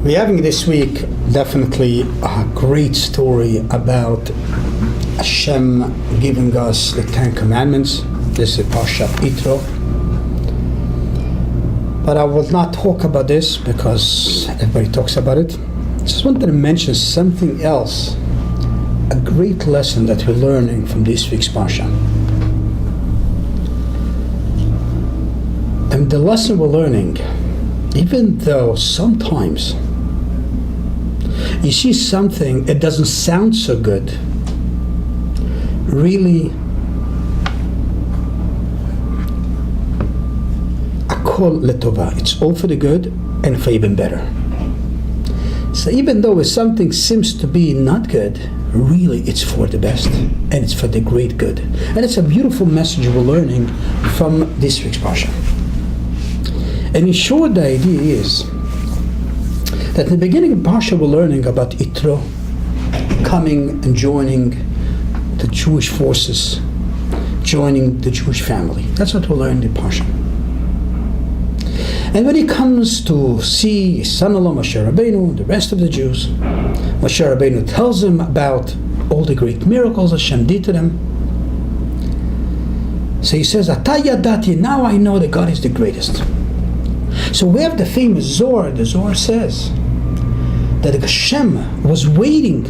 We're having this week definitely a great story about Hashem giving us the Ten Commandments. This is Parshat Yitro. But I will not talk about this because everybody talks about it. Just wanted to mention something else, a great lesson that we're learning from this week's Parsha. And the lesson we're learning, even though sometimes you see something, it doesn't sound so good, really, akol letova, it's all for the good and for even better. So even though something seems to be not good, really it's for the best and it's for the great good. And it's a beautiful message we're learning from this week's Parsha. And in short, the idea is that in the beginning of Parsha we're learning about Yitro coming and joining the Jewish forces, joining the Jewish family. That's what we learned in Parsha. And when he comes to see his son-in-law Moshe Rabbeinu and the rest of the Jews, Moshe Rabbeinu tells him about all the great miracles Hashem did to them. So he says, Ata yadati, now I know that God is the greatest. So we have the famous Zohar. The Zohar says that Hashem was waiting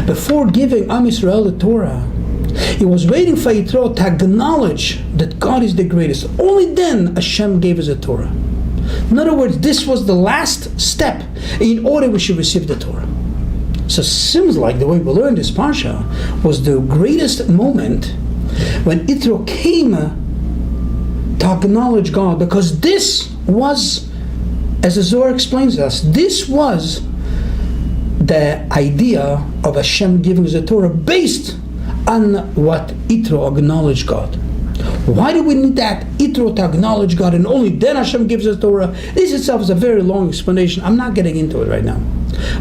before giving Am Yisrael the Torah. He was waiting for Yitro to acknowledge that God is the greatest. Only then Hashem gave us the Torah. In other words, this was the last step in order we should receive the Torah. So it seems like the way we learned this Parsha was the greatest moment when Yitro came to acknowledge God, because this was, as the Zohar explains to us, this was the idea of Hashem giving us the Torah based on what Yitro acknowledged God. Why do we need that Yitro to acknowledge God and only then Hashem gives us Torah? This itself is a very long explanation. I'm not getting into it right now.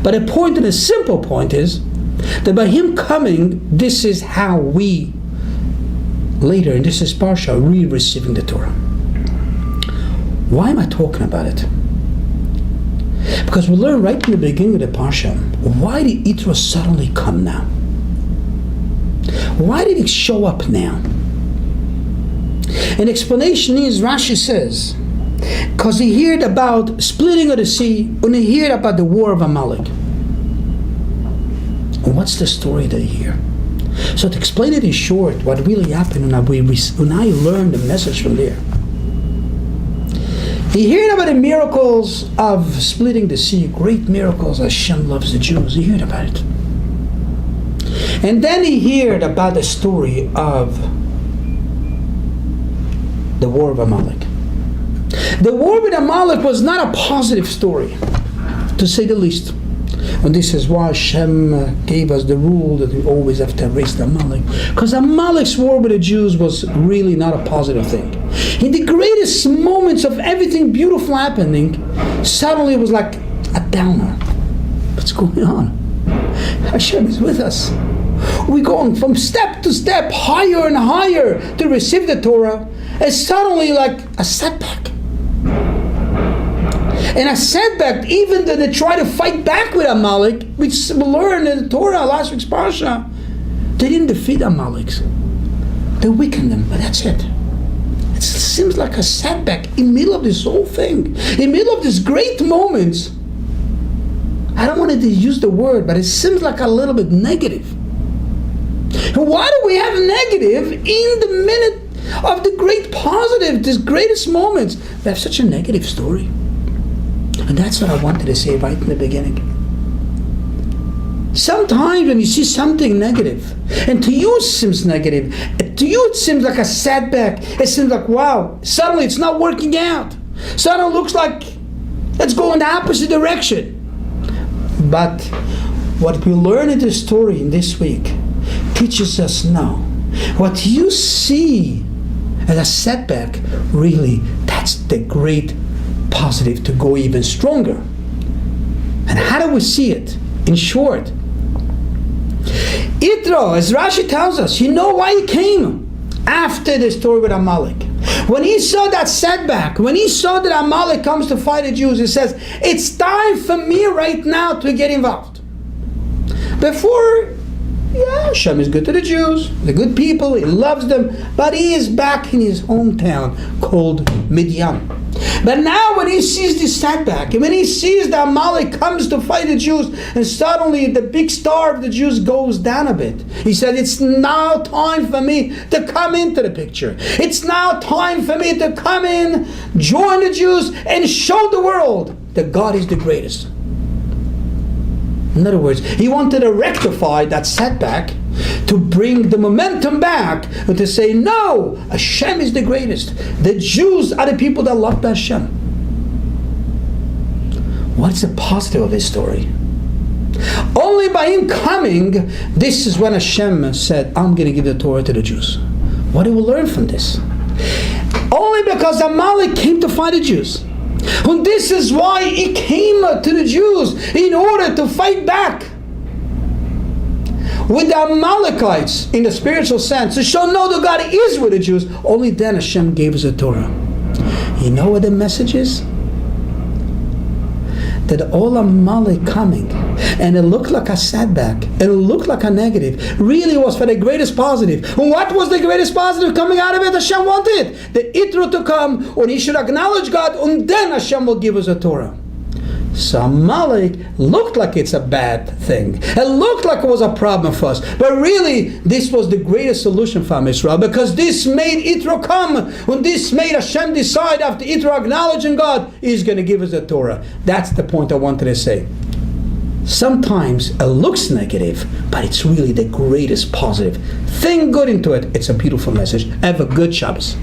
But a point, and a simple point, is that by him coming, this is how we, later in this is Parsha, receiving the Torah. Why am I talking about it? Because we learn right in the beginning of the Parsha, why did Yitro suddenly come now? Why did he show up now? An explanation is, Rashi says, because he heard about splitting of the sea, and he heard about the war of Amalek. And what's the story that he hear? So to explain it in short, what really happened when I learned the message from there. He heard about the miracles of splitting the sea, great miracles. Hashem loves the Jews. He heard about it. And then he heard about the story of the war of Amalek. The war with Amalek was not a positive story, to say the least. And this is why Hashem gave us the rule that we always have to erase the Amalek. Because Amalek's war with the Jews was really not a positive thing. In the greatest moments of everything beautiful happening, suddenly it was like a downer. What's going on? Hashem is with us. We're going from step to step, higher and higher to receive the Torah. It's suddenly like a setback. And a setback, even though they try to fight back with Amalek, which we learned in the Torah, last week's Parsha, they didn't defeat Amalek. They weakened them, but that's it. It seems like a setback in the middle of this whole thing. In the middle of these great moments, I don't want to use the word, but it seems like a little bit negative. And why do we have negative in the minute of the great positive, these greatest moments? We have such a negative story. And that's what I wanted to say right in the beginning. Sometimes when you see something negative, and to you it seems negative, to you it seems like a setback, it seems like, wow, suddenly it's not working out. Suddenly it looks like it's going the opposite direction. But what we learn in this story in this week teaches us now, what you see as a setback, really, that's the great positive to go even stronger. And how do we see it? In short, Yitro, as Rashi tells us, you know why he came after the story with Amalek. When he saw that setback, when he saw that Amalek comes to fight the Jews, he says, it's time for me right now to get involved. Before, yeah, Hashem is good to the Jews, the good people, he loves them, but he is back in his hometown called Midian. But now when he sees this setback, and when he sees that Amalek comes to fight the Jews, and suddenly the big star of the Jews goes down a bit, he said, it's now time for me to come into the picture. It's now time for me to come in, join the Jews, and show the world that God is the greatest. In other words, he wanted to rectify that setback, to bring the momentum back, and to say, no, Hashem is the greatest. The Jews are the people that love Hashem. What's the positive of this story? Only by him coming, this is when Hashem said, I'm going to give the Torah to the Jews. What do we learn from this? Only because Amalek came to fight the Jews. And this is why he came to the Jews, in order to fight back with the Amalekites in the spiritual sense, to show no, that God is with the Jews. Only then Hashem gave us the Torah. You know what the message is? That all Amalek coming, and it looked like a setback, and it looked like a negative, really was for the greatest positive. And what was the greatest positive coming out of it? Hashem wanted the Yitro to come, and he should acknowledge God, and then Hashem will give us a Torah. So Amalek looked like it's a bad thing. It looked like it was a problem for us. But really, this was the greatest solution for Israel, because this made Yitro come, and this made Hashem decide after Yitro acknowledging God, He's going to give us the Torah. That's the point I wanted to say. Sometimes it looks negative, but it's really the greatest positive. Think good into it. It's a beautiful message. Have a good Shabbos.